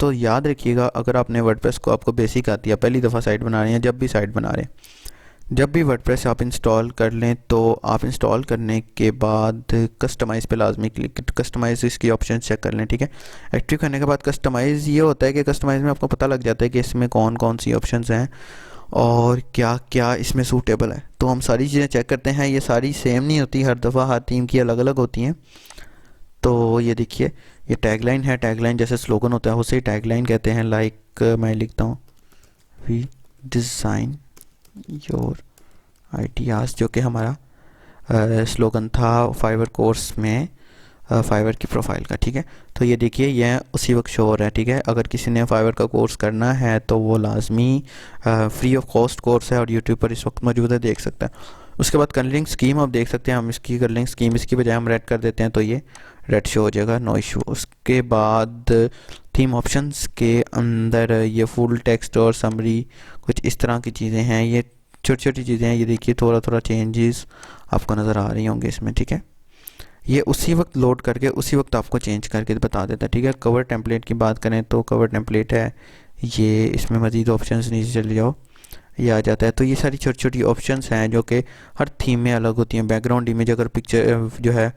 तो याद रखिएगा, अगर आपने वर्डप्रेस को, आपको बेसिक आती है, पहली दफ़ा साइट बना रहे हैं, जब भी साइट बना रहे हैं, जब भी वर्डप्रेस आप इंस्टॉल कर लें, तो आप इंस्टॉल करने के बाद कस्टमाइज़ पे लाजमी क्लिक, कस्टमाइज़ इसकी ऑप्शन चेक कर लें, ठीक है। एक्टिव करने के बाद कस्टमाइज़ ये होता है कि कस्टमाइज़ में आपको पता लग जाता है कि इसमें कौन कौन सी ऑप्शंस हैं और क्या क्या इसमें सूटेबल है। तो हम सारी चीज़ें चेक करते हैं, ये सारी सेम नहीं होती हर दफ़ा, हर थीम की अलग अलग होती हैं। तो ये देखिए, ये टैगलाइन है, टैगलाइन जैसे स्लोगन होता है उसे टैगलाइन कहते हैं। लाइक मैं लिखता हूँ, वी डिज़ाइन योर आइडियाज़, जो कि हमारा स्लोगन था फाइवर कोर्स में, फाइवर की प्रोफाइल का, ठीक है। तो ये देखिए, ये उसी वक्त शो हो रहा है, ठीक है। अगर किसी ने फाइवर का कोर्स करना है तो वो लाजमी फ्री ऑफ कॉस्ट कोर्स है और यूट्यूब पर इस वक्त मौजूद है, देख सकता है। उसके बाद कलरिंग स्कीम आप देख सकते हैं, हम इसकी कलरिंग स्कीम इसकी बजाय हम रेड कर देते हैं तो ये रेड शो हो जाएगा, नो इशू। उसके बाद थीम ऑप्शंस के अंदर ये फुल टेक्स्ट और समरी, कुछ इस तरह की चीज़ें हैं, ये छोटी छोटी चीज़ें हैं। ये देखिए थोड़ा थोड़ा चेंजेस आपको नज़र आ रही होंगे इसमें, ठीक है। ये उसी वक्त लोड करके उसी वक्त आपको चेंज करके बता देता है, ठीक है। कवर टेम्पलेट की बात करें तो कवर टेम्पलेट है ये, इसमें मज़ीद ऑप्शंस नीचे चले जाओ, ये आ जाता है। तो ये सारी छोटी छोटी ऑप्शंस हैं जो कि हर थीम में अलग होती हैं। बैकग्राउंड इमेज, अगर पिक्चर जो है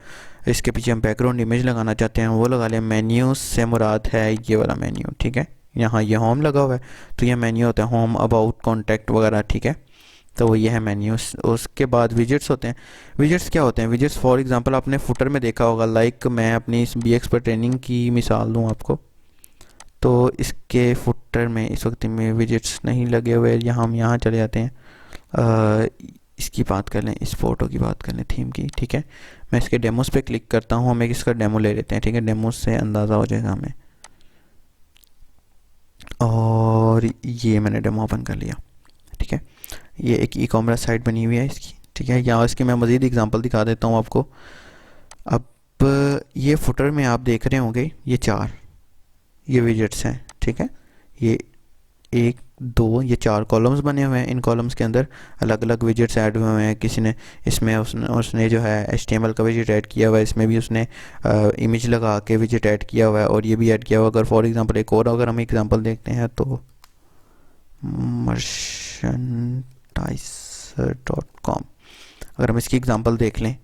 इसके पीछे हम बैकग्राउंड इमेज लगाना चाहते हैं वो लगा लें। मेन्यू से मुराद है ये वाला मेन्यू, ठीक है। यहाँ ये होम लगा हुआ है तो ये मेन्यू होता है, होम, अबाउट, कॉन्टैक्ट वगैरह, ठीक है। तो वो ये है मेन्यूज। उसके बाद विजिट्स होते हैं। विजिट्स क्या होते हैं? विजिट्स फॉर एग्जांपल आपने फुटर में देखा होगा, लाइक मैं अपनी इस BX पर ट्रेनिंग की मिसाल दूं आपको, तो इसके फुटर में इस वक्त में विजिट्स नहीं लगे हुए, यहाँ हम यहाँ चले जाते हैं। इसकी बात कर लें, इस फ़ोटो की बात कर लें, थीम की, ठीक है। मैं इसके डेमोस पे क्लिक करता हूँ, हम एक इसका डेमो ले लेते हैं, ठीक है। डेमोस से अंदाज़ा हो जाएगा हमें। और ये मैंने डेमो ओपन कर लिया, ठीक है। ये एक ई-कॉमर्स साइट बनी हुई है इसकी, ठीक है। यहाँ इसकी मैं मज़ीद एग्जांपल दिखा देता हूँ आपको। अब ये फुटर में आप देख रहे होंगे ये 4 ये विजेट्स हैं, ठीक है। ये 1 2 ये 4 कॉलम्स बने हुए हैं। इन कॉलम्स के अंदर अलग अलग विजेट्स ऐड हुए हैं। किसी ने इसमें उसने जो है HTML का विजेट ऐड किया हुआ है, इसमें भी उसने इमेज लगा के विजेट ऐड किया हुआ है और ये भी ऐड किया हुआ है। अगर फॉर एग्जांपल एक और अगर हम एग्जांपल देखते हैं तो merchandiser.com, अगर हम इसकी एग्जांपल देख लें,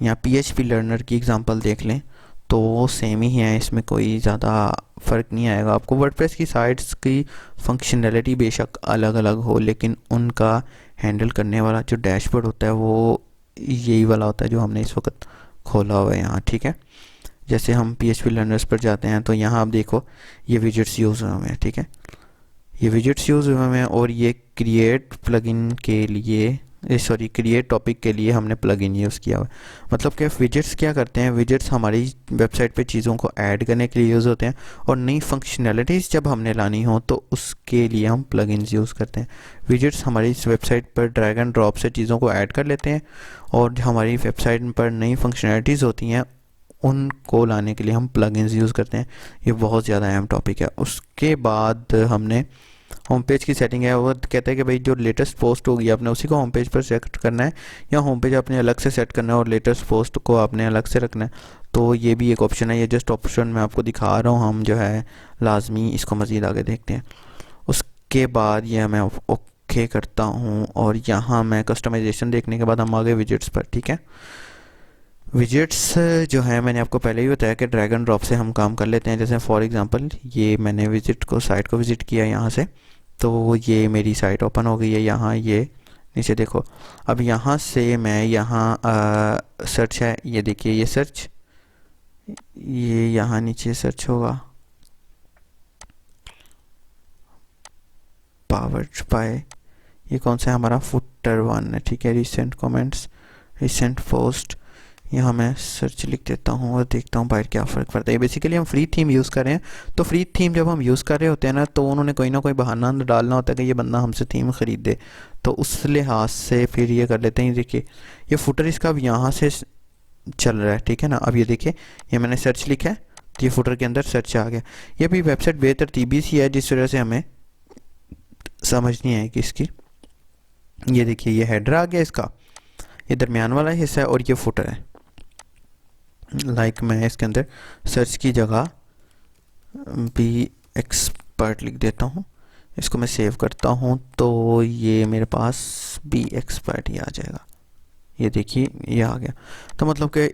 यहाँ PHP लर्नर की एग्जांपल देख लें, तो वो सेम ही है, इसमें कोई ज़्यादा फ़र्क नहीं आएगा आपको। वर्डप्रेस की साइट्स की फंक्शनैलिटी बेशक अलग अलग हो, लेकिन उनका हैंडल करने वाला जो डैशबोर्ड होता है वो यही वाला होता है जो हमने इस वक्त खोला हुआ है यहाँ, ठीक है। जैसे हम PHP लर्नर्स पर जाते हैं तो यहाँ आप देखो ये विजेट्स यूज़ हुए हैं, ठीक है। ये विजेट्स यूज़ हुए हैं और ये क्रिएट प्लगइन के लिए, सॉरी क्रिएट टॉपिक के लिए हमने प्लगइन यूज़ किया हुआ है। मतलब कि विजेट्स क्या करते हैं, विजेट्स हमारी वेबसाइट पे चीज़ों को ऐड करने के लिए यूज़ होते हैं और नई फंक्शनैलिटीज़ जब हमने लानी हो तो उसके लिए हम प्लगइन्स यूज़ करते हैं। विजेट्स हमारी इस वेबसाइट पर ड्रैग एंड ड्रॉप से चीज़ों को ऐड कर लेते हैं और जो हमारी वेबसाइट पर नई फंक्शनैलिटीज़ होती हैं उनको लाने के लिए हम प्लगइन्स यूज़ करते हैं। ये बहुत ज़्यादा अहम टॉपिक है। उसके बाद हमने होम पेज की सेटिंग है, वो कहता है कि भाई जो लेटेस्ट पोस्ट होगी आपने उसी को होम पेज पर सेट करना है या होम पेज आपने अलग से सेट करना है और लेटेस्ट पोस्ट को आपने अलग से रखना है। तो ये भी एक ऑप्शन है, ये जस्ट ऑप्शन मैं आपको दिखा रहा हूँ, हम जो है लाजमी इसको मज़ीद आगे देखते हैं। उसके बाद ये मैं ओके करता हूँ और यहाँ मैं कस्टमाइजेशन देखने के बाद हम आगे विजिट्स पर, ठीक है। विजेट्स जो है मैंने आपको पहले ही बताया कि ड्रैग एंड ड्रॉप से हम काम कर लेते हैं। जैसे फॉर एग्जांपल ये मैंने साइट को विज़िट किया यहाँ से, तो ये मेरी साइट ओपन हो गई है। यहाँ ये नीचे देखो, अब यहाँ से मैं यहाँ सर्च है, ये देखिए ये सर्च, ये यहाँ नीचे सर्च होगा पावर्ड बाय, ये कौन सा है हमारा फुटर 1 है, ठीक है। रिसेंट कमेंट्स, रिसेंट पोस्ट, यहाँ मैं सर्च लिख देता हूँ और देखता हूँ बाहर क्या फ़र्क पड़ता है। बेसिकली हम फ्री थीम यूज़ कर रहे हैं, तो फ्री थीम जब हम यूज़ कर रहे होते हैं ना, तो उन्होंने कोई ना कोई बहाना डालना होता है कि ये बंदा हमसे थीम ख़रीद दे, तो उस लिहाज से फिर ये कर लेते हैं। देखिए ये फुटर इसका अब यहाँ से चल रहा है, ठीक है ना। अब ये देखिए ये मैंने सर्च लिखा है तो ये फुटर के अंदर सर्च आ गया। ये भी वेबसाइट बेतरतीबी सी है जिस वजह से हमें समझ नहीं आएगी इसकी। ये देखिए ये हेडर आ गया इसका, ये दरमियान वाला हिस्सा है और ये फुटर है। लाइक मैं इसके अंदर सर्च की जगह एक्सपर्ट लिख देता हूँ, इसको मैं सेव करता हूँ तो ये मेरे पास बी एक्सपर्ट ही आ जाएगा। ये देखिए ये आ गया। तो मतलब कि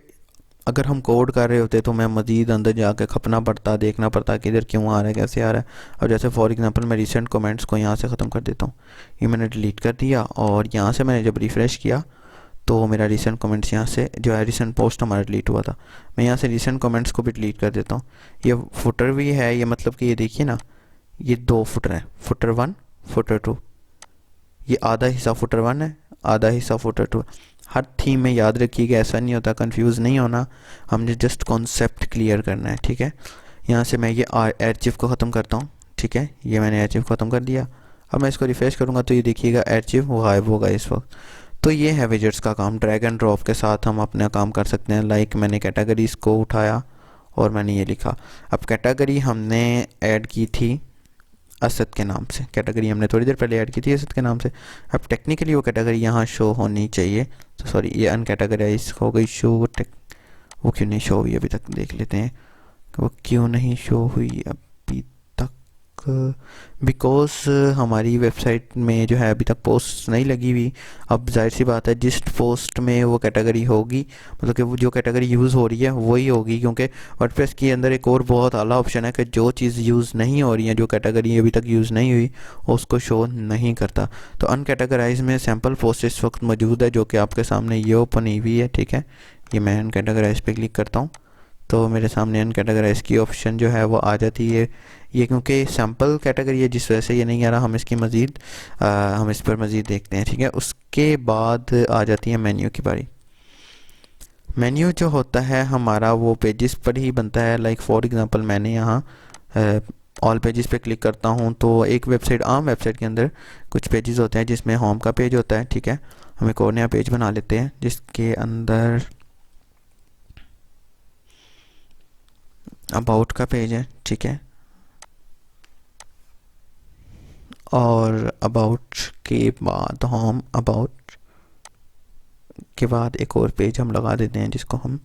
अगर हम कोड कर रहे होते तो मैं मज़ीद अंदर जाके खपना पड़ता, देखना पड़ता कि इधर क्यों आ रहा है, कैसे आ रहा है। अब जैसे फॉर एग्जांपल मैं रिसेंट कमेंट्स को यहाँ से ख़त्म कर देता हूँ, ये मैंने डिलीट कर दिया और यहाँ से मैंने जब रिफ़्रेश किया तो मेरा रिसेंट कमेंट्स यहाँ से जो है रिसेंट पोस्ट हमारा डिलीट हुआ था, मैं यहाँ से रिसेंट कमेंट्स को भी डिलीट कर देता हूँ। ये फुटर भी है, ये मतलब कि ये देखिए ना, ये दो फुटर हैं, फुटर 1 फुटर 2, ये आधा हिस्सा फुटर 1 है, आधा हिस्सा फुटर 2। हर थीम में याद रखिएगा, ऐसा नहीं होता, कंफ्यूज नहीं होना, हमने जस्ट कॉन्सेप्ट क्लियर करना है, ठीक है। यहाँ से मैं ये आर्चिव को ख़त्म करता हूँ, ठीक है, ये मैंने आर्चिव ख़त्म कर दिया। अब मैं इसको रिफ्रेश करूँगा तो ये देखिएगा आर्चिव वो गायब होगा इस वक्त। तो ये है विजेट्स का काम, ड्रैग एंड ड्रॉप के साथ हम अपना काम कर सकते हैं। लाइक मैंने कैटेगरीज़ को उठाया और मैंने ये लिखा। अब कैटेगरी हमने ऐड की थी असद के नाम से, कैटेगरी हमने थोड़ी देर पहले ऐड की थी असद के नाम से। अब टेक्निकली वो कैटेगरी यहाँ शो होनी चाहिए, तो सॉरी ये अनकैटेगराइज हो गई शो। वो क्यों नहीं शो हुई अभी तक, देख लेते हैं वो क्यों नहीं शो हुई अभी तक। बिकॉज हमारी वेबसाइट में जो है अभी तक पोस्ट नहीं लगी हुई। अब जाहिर सी बात है जिस पोस्ट में वो कैटेगरी होगी, मतलब कि वो जो कैटेगरी यूज़ हो रही है वही होगी, क्योंकि वर्डप्रेस के अंदर एक और बहुत आला ऑप्शन है कि जो चीज़ यूज़ नहीं हो रही है, जो कैटेगरी अभी तक यूज़ नहीं हुई, उसको शो नहीं करता। तो अनकैटेगराइज में सैम्पल पोस्ट इस वक्त मौजूद है, जो कि आपके सामने ये ओपन हुई है, ठीक है। ये मैं अनकैटेगराइज पे क्लिक करता हूँ तो मेरे सामने अनकैटेगराइज की ऑप्शन जो है वो आ जाती है। ये क्योंकि सैम्पल कैटेगरी है जिस वजह से ये नहीं आ रहा, हम इसकी मज़ीद हम इस पर मज़ीद देखते हैं, ठीक है। उसके बाद आ जाती है मेन्यू की बारी। मेन्यू जो होता है हमारा वो पेजेस पर ही बनता है। लाइक फॉर एग्जांपल मैंने यहाँ ऑल पेजेस पे क्लिक करता हूँ तो एक वेबसाइट, आम वेबसाइट के अंदर कुछ पेजेस होते हैं जिसमें होम का पेज होता है, ठीक है। हम एक और नया पेज बना लेते हैं जिसके अंदर अबाउट का पेज है, ठीक है। और अबाउट के बाद होम, अबाउट के बाद एक और पेज हम लगा देते हैं जिसको हम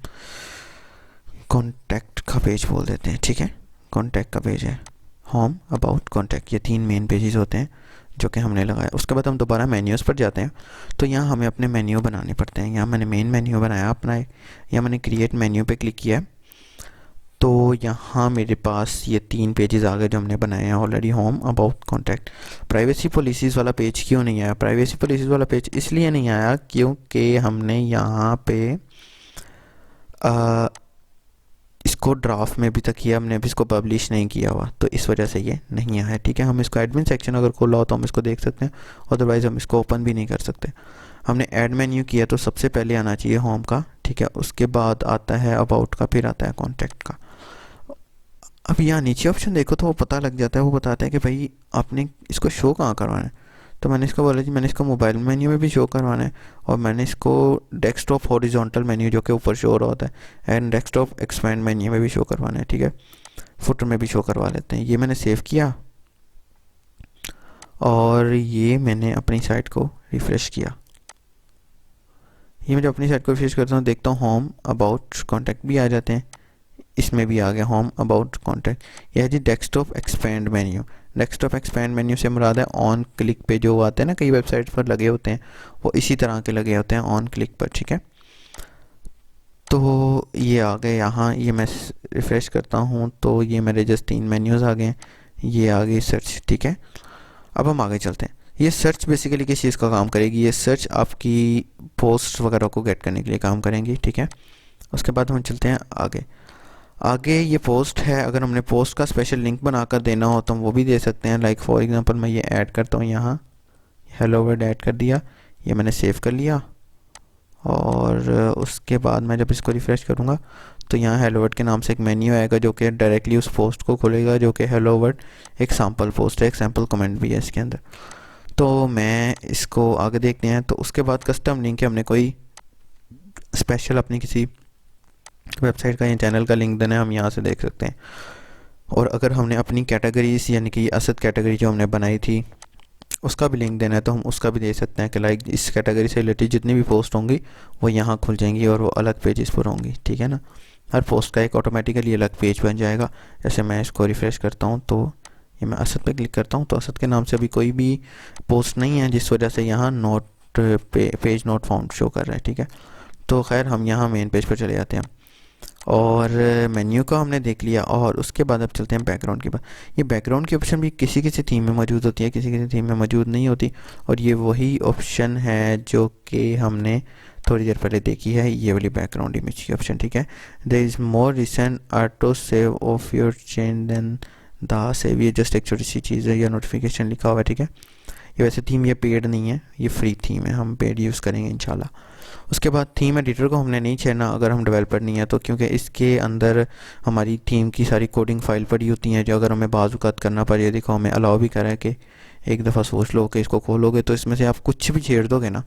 कॉन्टैक्ट का पेज बोल देते हैं, ठीक है। कॉन्टैक्ट का पेज है, होम, अबाउट, कॉन्टैक्ट, ये 3 मेन पेजेस होते हैं जो कि हमने लगाया। उसके बाद हम दोबारा मेन्यूज़ पर जाते हैं तो यहाँ हमें अपने मेन्यू बनाने पड़ते हैं। यहाँ मैंने मेन मेन्यू बनाया अपना, यहाँ मैंने क्रिएट मेन्यू पे क्लिक किया तो यहाँ मेरे पास ये 3 पेजेस आ गए जो हमने बनाए हैं already, home, about, contact. Privacy policies वाला पेज क्यों नहीं आया? प्राइवेसी पॉलिसीज़ वाला पेज इसलिए नहीं आया क्योंकि हमने यहाँ पे इसको ड्राफ्ट में अभी तक किया, हमने अभी इसको पब्लिश नहीं किया हुआ, तो इस वजह से ये नहीं आया, ठीक है। हम इसको एडमिन सेक्शन अगर खोला हो तो हम इसको देख सकते हैं, अदरवाइज़ हम इसको ओपन भी नहीं कर सकते। हमने ऐड मेन्यू किया तो सबसे पहले आना चाहिए होम का, ठीक है। उसके बाद आता है अबाउट का, फिर आता है कॉन्टैक्ट का। अब यहाँ नीचे ऑप्शन देखो तो वो पता लग जाता है, वो बताता है कि भाई आपने इसको शो कहाँ करवाना है। तो मैंने इसको बोला जी मैंने इसको मोबाइल मेन्यू में भी शो करवाना है, और मैंने इसको डेस्कटॉप हॉरिजॉन्टल मेन्यू जो कि ऊपर शो हो रहा होता है एंड डेस्कटॉप एक्सपैंड मेन्यू में भी शो करवाना है, ठीक है। फुटर में भी शो करवा लेते हैं। ये मैंने सेव किया और ये मैंने अपनी साइट को रिफ़्रेश किया। ये मैं जब अपनी साइट को रिफ़्रेश करता हूँ देखता हूँ होम, अबाउट, कॉन्टैक्ट भी आ जाते हैं, इसमें भी आ गया होम, अबाउट, कॉन्टैक्ट। यह है जी desktop expand menu. Desktop expand menu से मुराद है ऑन क्लिक पे जो आते हैं ना, कई वेबसाइट पर लगे होते हैं वो इसी तरह के लगे होते हैं ऑन क्लिक पर, ठीक है। तो ये आ गए यहाँ, ये मैं रिफ़्रेश करता हूँ तो ये मेरे जस्ट 3 मेन्यूज़ आ गए, ये आ गई सर्च, ठीक है। अब हम आगे चलते हैं। ये सर्च बेसिकली किस चीज़ का काम करेगी? ये सर्च आपकी पोस्ट वगैरह को गेट करने के लिए काम करेंगी, ठीक है। उसके बाद हम चलते हैं आगे। आगे ये पोस्ट है, अगर हमने पोस्ट का स्पेशल लिंक बनाकर देना हो तो हम वो भी दे सकते हैं। लाइक फॉर एग्जांपल मैं ये ऐड करता हूँ, यहाँ हेलो वर्ड ऐड कर दिया, ये मैंने सेव कर लिया और उसके बाद मैं जब इसको रिफ़्रेश करूँगा तो यहाँ हेलो वर्ड के नाम से एक मेन्यू आएगा जो कि डायरेक्टली उस पोस्ट को खोलेगा, जो कि हेलो वर्ड एक सैम्पल पोस्ट है, एक सैम्पल कमेंट भी है इसके अंदर। तो मैं इसको आगे देखते हैं। तो उसके बाद कस्टम लिंक है, हमने कोई स्पेशल अपनी किसी वेबसाइट का या चैनल का लिंक देना है, हम यहाँ से देख सकते हैं। और अगर हमने अपनी कैटेगरीज यानी कि असद कैटेगरी जो हमने बनाई थी उसका भी लिंक देना है तो हम उसका भी दे सकते हैं कि लाइक इस कैटेगरी से रिलेटेड जितनी भी पोस्ट होंगी वो यहाँ खुल जाएंगी और वो अलग पेजेस पर होंगी, ठीक है ना। हर पोस्ट का एक ऑटोमेटिकली अलग पेज बन जाएगा। जैसे मैं इसको रिफ़्रेश करता हूँ तो ये मैं असद पे क्लिक करता हूँ तो असद के नाम से अभी कोई भी पोस्ट नहीं है, जिस वजह से यहाँ note page not found show कर रहा है। ठीक है, तो खैर हम यहाँ मेन पेज पर चले जाते हैं और मेन्यू का हमने देख लिया। और उसके बाद अब चलते हैं बैकग्राउंड के बाद। ये बैकग्राउंड की ऑप्शन भी किसी किसी थीम में मौजूद होती है, किसी किसी थीम में मौजूद नहीं होती। और ये वही ऑप्शन है जो कि हमने थोड़ी देर पहले देखी है, ये वाली बैकग्राउंड इमेज की ऑप्शन। ठीक है, there is more recent auto save of your change then the save. ये जस्ट एक छोटी सी चीज़ है, या नोटिफिकेशन लिखा हुआ है। ठीक है, ये वैसे थीम ये पेड नहीं है, ये फ्री थीम है, हम पेड यूज़ करेंगे इंशाल्लाह। उसके बाद थीम एडिटर को हमने नहीं छेड़ना अगर हम डेवलपर नहीं है तो, क्योंकि इसके अंदर हमारी थीम की सारी कोडिंग फाइल पड़ी होती हैं, जो अगर हमें बाज़-औक़ात करना पड़े। देखो हमें अलाउ भी करा है कि एक दफ़ा सोच लो कि इसको खोलोगे तो इसमें से आप कुछ भी छेड़ दोगे ना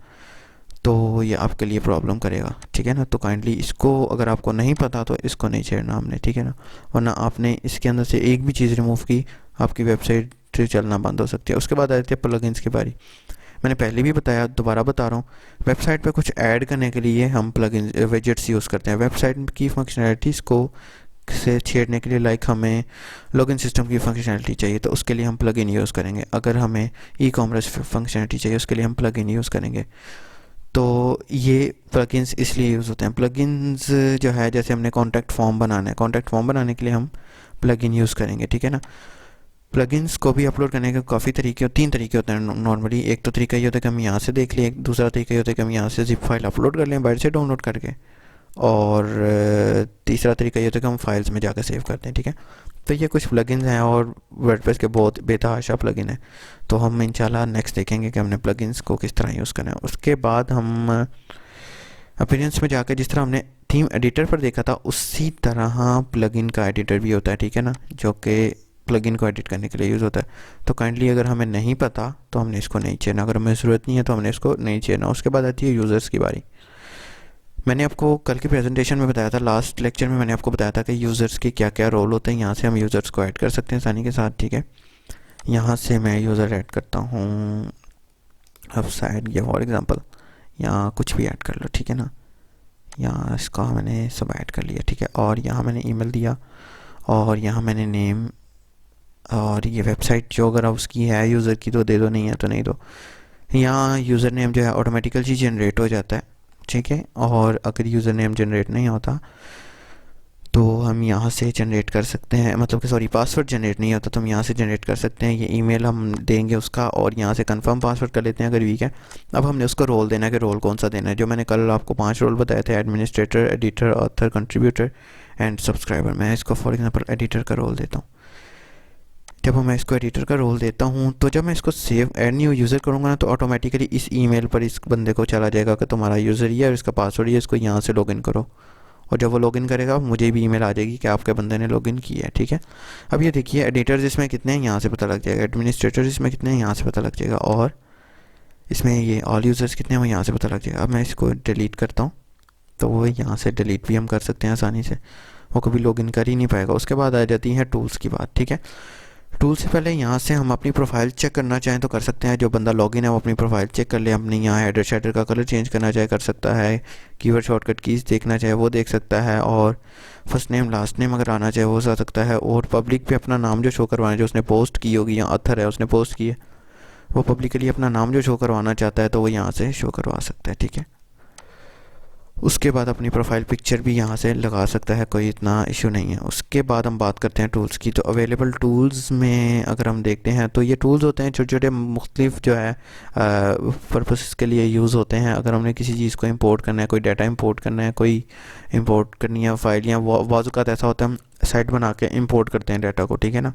तो ये आपके लिए प्रॉब्लम करेगा। ठीक है ना, तो काइंडली इसको अगर आपको नहीं पता तो इसको नहीं छेड़ना हमने। ठीक है ना, वरना आपने इसके अंदर से एक भी चीज़ रिमूव की, आपकी वेबसाइट चलना बंद हो सकती है। उसके बाद आ जाती है प्लगइन्स की बारी। मैंने पहले भी बताया, दोबारा बता रहा हूँ, वेबसाइट पे कुछ ऐड करने के लिए हम प्लगइन विजेट्स यूज़ करते हैं। वेबसाइट की फंक्शनैलिटीज़ को से छेड़ने के लिए, लाइक हमें लॉगिन सिस्टम की फंक्शनैलिटी चाहिए तो उसके लिए हम प्लगइन यूज़ करेंगे। अगर हमें ई कॉमर्स फंक्शनैलिटी चाहिए उसके लिए हम प्लगइन यूज़ करेंगे। तो ये प्लगइन्स इसलिए यूज़ होते हैं। प्लगइन्स जो है, जैसे हमने कॉन्टैक्ट फॉर्म बनाना है, कॉन्टैक्ट फॉर्म बनाने के लिए हम प्लगइन यूज़ करेंगे। ठीक है ना, प्लगइन्स को भी अपलोड करने के काफ़ी तरीके, 3 तरीके होते हैं नॉर्मली। एक तो तरीका ये होता है कि हम यहाँ से देख लें, एक दूसरा तरीका ये होता है कि हम यहाँ से जिप फाइल अपलोड कर लें बाहर से डाउनलोड करके, और तीसरा तरीका ये होता है कि हम फाइल्स में जाकर सेव करते हैं। ठीक है, तो ये कुछ प्लगइन्स हैं और वर्डप्रेस के बहुत बेतहाशा प्लगइन है। तो हम इंशाल्लाह नेक्स्ट देखेंगे कि हमने प्लगइन्स को किस तरह यूज़ करना है। उसके बाद हम अपीयरेंस में जाकर जिस तरह हमने थीम एडिटर पर देखा था उसी तरह प्लगइन का एडिटर भी होता है। ठीक है ना, जो कि प्लगइन को एडिट करने के लिए यूज़ होता है। तो काइंडली अगर हमें नहीं पता तो हमने इसको नहीं छेड़ना, अगर हमें ज़रूरत नहीं है तो हमने इसको नहीं छेड़ना। उसके बाद आती है यूज़र्स की बारी। मैंने आपको कल की प्रेजेंटेशन में बताया था, लास्ट लेक्चर में मैंने आपको बताया था कि यूज़र्स के क्या क्या रोल होते हैं। यहाँ से हम यूज़र्स को ऐड कर सकते हैं आसानी के साथ। ठीक है, यहाँ से मैं यूज़र ऐड करता हूँ अब साइड, या फॉर एग्ज़ाम्पल यहाँ कुछ भी ऐड कर लो। ठीक है ना, यहाँ इसका मैंने सब ऐड कर लिया। ठीक है, और यहाँ मैंने ईमेल दिया और यहाँ मैंने नेम, और ये वेबसाइट जो अगर उसकी है यूज़र की तो दे दो, नहीं है तो नहीं दो। यहाँ यूज़र नेम जो है ऑटोमेटिकली जनरेट हो जाता है। ठीक है, और अगर यूज़र नेम जनरेट नहीं होता तो हम यहाँ से जनरेट कर सकते हैं, मतलब कि सॉरी पासवर्ड जनरेट नहीं होता तो हम यहाँ से जनरेट कर सकते हैं। ये ईमेल हम देंगे उसका और यहाँ से कंफर्म पासवर्ड कर लेते हैं अगर वीक है। अब हमने उसको रोल देना है कि रोल कौन सा देना है। जो मैंने कल आपको 5 रोल बताए थे, administrator, editor, author, contributor and subscriber. मैं इसको फॉर एग्जांपल एडिटर का रोल देता हूँ। जब मैं इसको एडिटर का रोल देता हूँ तो जब मैं इसको सेव एड न्यू यूज़र करूँगा ना तो ऑटोमेटिकली इस ईमेल पर इस बंदे को चला जाएगा कि तुम्हारा यूज़र ये है और इसका पासवर्ड ये, इसको यहाँ से लॉगिन करो। और जब वो लॉगिन करेगा मुझे भी ईमेल आ जाएगी कि आपके बंदे ने लॉगिन किया है। ठीक है, अब ये देखिए एडिटर्स इसमें कितने हैं यहाँ से पता लग जाएगा, एडमिनिस्ट्रेटर्स इसमें कितने हैं यहाँ से पता लग जाएगा, और इसमें ये ऑल यूज़र्स कितने हैं वो यहाँ से पता लग जाएगा। अब मैं इसको डिलीट करता हूँ तो वो यहाँ से डिलीट भी हम कर सकते हैं आसानी से, वो कभी लॉगिन कर ही नहीं पाएगा। उसके बाद आ जाती है टूल्स की बात। ठीक है, टूल से पहले यहाँ से हम अपनी प्रोफाइल चेक करना चाहें तो कर सकते हैं। जो बंदा लॉगिन है वो अपनी प्रोफाइल चेक कर ले, अपनी यहाँ हेडर शेडर का कलर चेंज करना चाहे कर सकता है, कीवर्ड शॉर्टकट कीज़ देखना चाहे वो देख सकता है, और फर्स्ट नेम लास्ट नेम अगर आना चाहे वो आ सकता है, और पब्लिक पे अपना नाम जो शो करवाना है, जो उसने पोस्ट की होगी या ऑथर है उसने पोस्ट की है वो पब्लिकली अपना नाम जो शो करवाना चाहता है तो वो यहाँ से शो करवा सकता है। ठीक है, उसके बाद अपनी प्रोफाइल पिक्चर भी यहाँ से लगा सकता है, कोई इतना इशू नहीं है। उसके बाद हम बात करते हैं टूल्स की। तो अवेलेबल टूल्स में अगर हम देखते हैं तो ये टूल्स होते हैं छोटे छोटे मुख्तलिफ जो है पर्पस के लिए यूज़ होते हैं। अगर हमने किसी चीज़ को इंपोर्ट करना है, कोई डाटा इंपोर्ट करना है, कोई इंपोर्ट करनी है फाइल, या वाज़ुकात ऐसा होता है हम साइट बना के इंपोर्ट करते हैं डाटा को। ठीक है ना,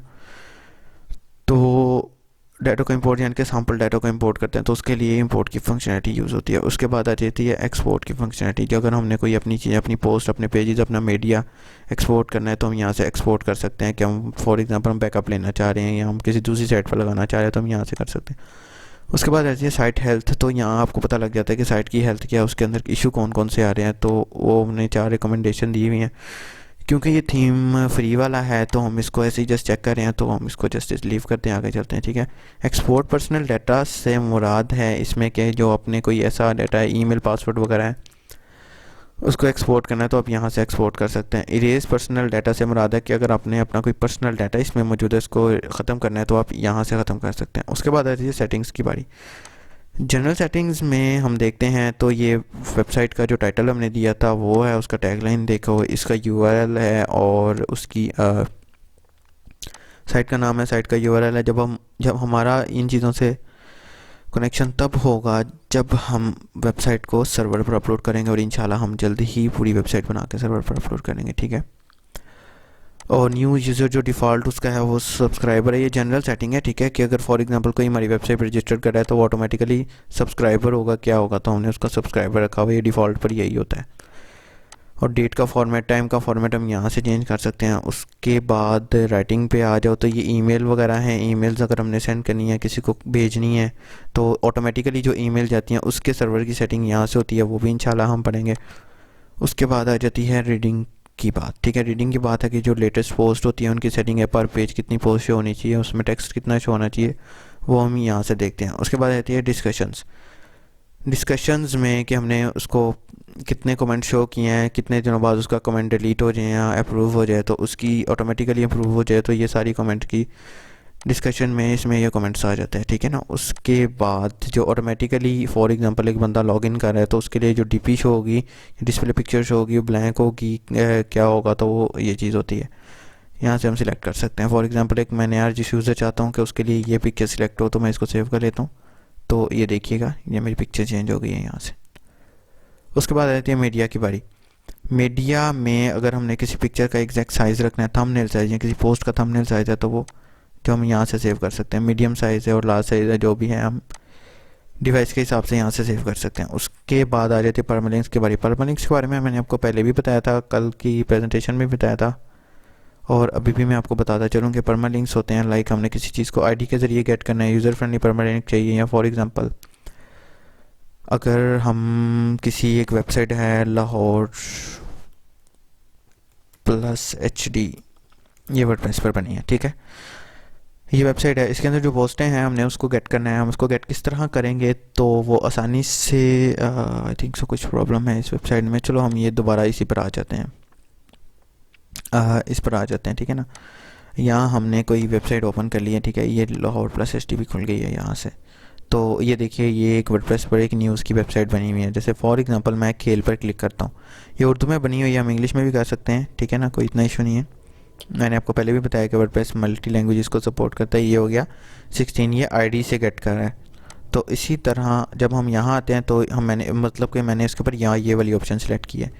तो डाटा को इंपोर्ट यानी कि सैम्पल डाटा को इंपोर्ट करते हैं तो उसके लिए इंपोर्ट की फंक्शनैलिटी यूज़ होती है। उसके बाद आ जाती है एक्सपोर्ट की फंक्शनैलिटी। जो अगर हमने कोई अपनी चीज़, अपनी पोस्ट, अपने पेजेस, अपना मीडिया एक्सपोर्ट करना है तो हम यहाँ से एक्सपोर्ट कर सकते हैं कि हम फॉर एग्जांपल हम बैकअप लेना चाह रहे हैं या हम किसी दूसरी साइट पर लगाना चाह रहे हैं तो हम यहाँ से कर सकते हैं। उसके बाद आती है साइट हेल्थ। तो यहाँ आपको पता लग जाता है कि साइट की हेल्थ क्या है, उसके अंदर इशू कौन कौन से आ रहे हैं। तो वो हमने 4 रिकमेंडेशन दी हुई हैं। क्योंकि ये थीम फ्री वाला है तो हम इसको ऐसे ही जस्ट चेक कर रहे हैं तो हम इसको जस्ट लीव करते हैं, आगे चलते हैं। ठीक है, एक्सपोर्ट पर्सनल डाटा से मुराद है इसमें कि जो अपने कोई ऐसा डाटा है, ईमेल, पासवर्ड वगैरह है उसको एक्सपोर्ट करना है तो आप यहाँ से एक्सपोर्ट कर सकते हैं। इरेज पर्सनल डाटा से मुराद है कि अगर आपने अपना कोई पर्सनल डाटा इसमें मौजूद है, इसको ख़त्म करना है तो आप यहाँ से ख़त्म कर सकते हैं। उसके बाद आती है सेटिंग्स की बारी। जनरल सेटिंग्स में हम देखते हैं तो ये वेबसाइट का जो टाइटल हमने दिया था वो है, उसका टैगलाइन देखो, इसका यूआरएल है और उसकी साइट का नाम है, साइट का यूआरएल है। जब हमारा इन चीज़ों से कनेक्शन तब होगा जब हम वेबसाइट को सर्वर पर अपलोड करेंगे, और इंशाल्लाह हम जल्दी ही पूरी वेबसाइट बना के सर्वर पर अपलोड करेंगे, ठीक है। और न्यू यूज़र जो डिफ़ॉल्ट उसका है वो सब्सक्राइबर है। ये जनरल सेटिंग है, ठीक है, कि अगर फॉर एग्जांपल कोई हमारी वेबसाइट पर रजिस्टर कर रहा है तो वो ऑटोमेटिकली सब्सक्राइबर होगा। क्या होगा, तो हमने उसका सब्सक्राइबर रखा हुआ, ये डिफ़ॉल्ट पर यही होता है। और डेट का फॉर्मेट, टाइम का फॉर्मेट हम यहाँ से चेंज कर सकते हैं। उसके बाद राइटिंग पे आ जाओ तो ये ईमेल वगैरह हैं। ईमेल्स अगर हमने सेंड करनी है, किसी को भेजनी है, तो ऑटोमेटिकली जो ईमेल जाती हैं उसके सर्वर की सेटिंग यहाँ से होती है, वो भी इंशाल्लाह हम पढ़ेंगे। उसके बाद आ जाती है रीडिंग की बात, ठीक है। रीडिंग की बात है कि जो लेटेस्ट पोस्ट होती है उनकी सेटिंग है, पर पेज कितनी पोस्ट शो होनी चाहिए, उसमें टेक्स्ट कितना शो होना चाहिए, वो हम यहाँ से देखते हैं। उसके बाद आती है डिस्कशंस में कि हमने उसको कितने कमेंट शो किए हैं, कितने दिनों बाद उसका कमेंट डिलीट हो जाए या अप्रूव हो जाए, तो उसकी ऑटोमेटिकली अप्रूव हो जाए तो ये सारी कमेंट की डिस्कशन में इसमें ये कमेंट्स आ जाते हैं, ठीक है ना। उसके बाद जो ऑटोमेटिकली फॉर एग्जांपल एक बंदा लॉगिन कर रहा है तो उसके लिए जो डीपी शो होगी, डिस्प्ले पिक्चर शो होगी, ब्लैंक होगी, क्या होगा, तो वो ये चीज़ होती है। यहाँ से हम सिलेक्ट कर सकते हैं। फॉर एग्जांपल एक मैंने यार जिस यूज़र चाहता हूँ कि उसके लिए ये पिक्चर सिलेक्ट हो, तो मैं इसको सेव कर लेता हूँ। तो ये देखिएगा, ये मेरी पिक्चर चेंज हो गई है यहाँ से। उसके बाद आती है मीडिया की बारी। मीडिया में अगर हमने किसी पिक्चर का एग्जैक्ट साइज़ रखना है, थंबनेल साइज़, या किसी पोस्ट का थंबनेल साइज़ है, तो वो जो हम यहाँ से सेव कर सकते हैं। मीडियम साइज़ है और लार्ज साइज़ है, जो भी है हम डिवाइस के हिसाब से यहाँ से सेव कर सकते हैं। उसके बाद आ जाती है परमालिंक्स के बारे। परमालिंक्स के बारे में मैंने आपको पहले भी बताया था, कल की प्रेजेंटेशन में बताया था, और अभी भी मैं आपको बताता चलूँ कि परमालिंक्स होते हैं लाइक हमने किसी चीज़ को आईडी के ज़रिए गेट करना है, यूज़र फ्रेंडली परमालिंक चाहिए, या फॉर एग्जांपल अगर हम किसी एक वेबसाइट है लाहौर प्लस HD, ये वर्डप्रेस पर बनी है, ठीक है, ये वेबसाइट है, इसके अंदर जो पोस्टें हैं हमने उसको गेट करना है। हम उसको गेट किस तरह करेंगे, तो वो आसानी से आई थिंक सो कुछ प्रॉब्लम है इस वेबसाइट में। चलो हम ये दोबारा इसी पर आ जाते हैं, इस पर आ जाते हैं, ठीक है ना। यहाँ हमने कोई वेबसाइट ओपन कर ली है, ठीक है, ये लाहौर प्लस HD भी खुल गई है यहाँ से। तो ये देखिए, ये एक वर्डप्रेस पर एक न्यूज़ की वेबसाइट बनी हुई है। जैसे फॉर एग्जांपल मैं खेल पर क्लिक करता हूँ, ये उर्दू में बनी हुई है, हम इंग्लिश में भी कर सकते हैं, ठीक है ना, कोई इतना इशू नहीं है। मैंने आपको पहले भी बताया कि वर्डप्रेस मल्टी लैंग्वेजेस को सपोर्ट करता है। ये हो गया 16, ये आईडी से गेट कर रहा है। तो इसी तरह जब हम यहाँ आते हैं तो मैंने इसके ऊपर यहाँ ये वाली ऑप्शन सेलेक्ट की है।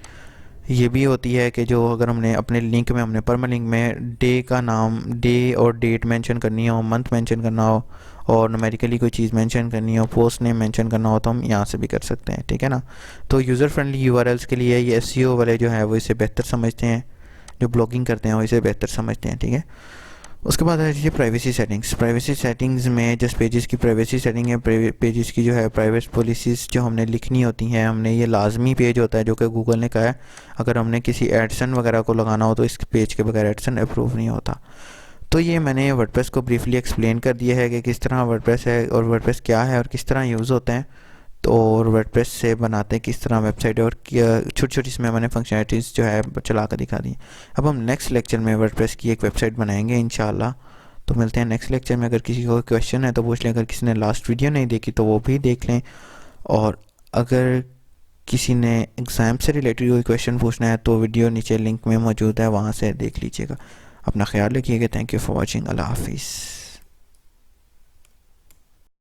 ये भी होती है कि जो अगर हमने अपने लिंक में, हमने परमालिंक में डे का नाम, डे और डेट मेंशन करनी हो, मंथ मेंशन करना हो, और न्यूमेरिकली कोई चीज़ मेंशन करनी हो, पोस्ट नेम मेंशन करना हो, तो हम यहाँ से भी कर सकते हैं, ठीक है ना। तो यूज़र फ्रेंडली यूआरएल्स के लिए ये SEO वाले जो है वो इसे बेहतर समझते हैं, जो ब्लॉगिंग करते हैं वो इसे बेहतर समझते हैं, ठीक है। उसके बाद है ये प्राइवेसी सेटिंग्स। प्राइवेसी सेटिंग्स में जस्ट पेजेस की प्राइवेसी सेटिंग है, पेजेस की जो है प्राइवेट पॉलिसीज़ जो हमने लिखनी होती हैं। हमने ये लाजमी पेज होता है जो कि गूगल ने कहा है, अगर हमने किसी एडसन वगैरह को लगाना हो तो इस पेज के बगैर एडसन अप्रूव नहीं होता। तो ये मैंने वर्डप्रेस को ब्रीफली एक्सप्लेन कर दिया है कि किस तरह वर्डप्रेस है और वर्डप्रेस क्या है और किस तरह यूज़ होते हैं, तो और वर्डप्रेस से बनाते हैं किस तरह वेबसाइट, और छोटी छोटी इसमें मैंने फंक्शनलिटीज़ जो है चला कर दिखा दी। अब हम नेक्स्ट लेक्चर में वर्डप्रेस की एक वेबसाइट बनाएंगे इंशाल्लाह। तो मिलते हैं नेक्स्ट लेक्चर में। अगर किसी को क्वेश्चन है तो पूछ लें, अगर किसी ने लास्ट वीडियो नहीं देखी तो वो भी देख लें, और अगर किसी ने एग्ज़ाम से रिलेटेड कोई क्वेश्चन पूछना है तो वीडियो नीचे लिंक में मौजूद है, वहाँ से देख लीजिएगा। अपना ख्याल रखिएगा। Thank you for watching. अल्लाह हाफिज़।